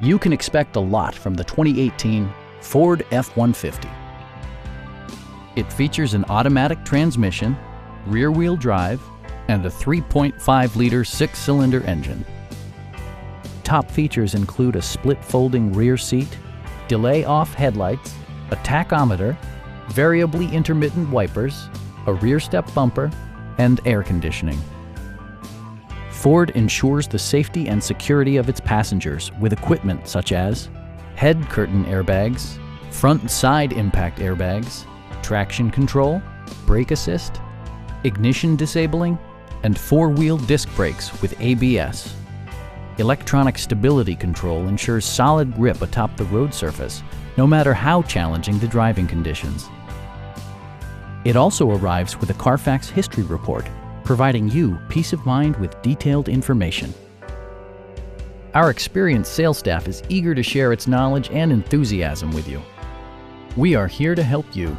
You can expect a lot from the 2018 Ford F-150. It features an automatic transmission, rear-wheel drive, and a 3.5-liter six-cylinder engine. Top features include a split folding rear seat, delay-off headlights, a tachometer, variably intermittent wipers, a rear step bumper, and air conditioning. Ford ensures the safety and security of its passengers with equipment such as head curtain airbags, front and side impact airbags, traction control, brake assist, ignition disabling, and four-wheel disc brakes with ABS. Electronic stability control ensures solid grip atop the road surface, no matter how challenging the driving conditions. It also arrives with a Carfax history report, providing you peace of mind with detailed information. Our experienced sales staff is eager to share its knowledge and enthusiasm with you. We are here to help you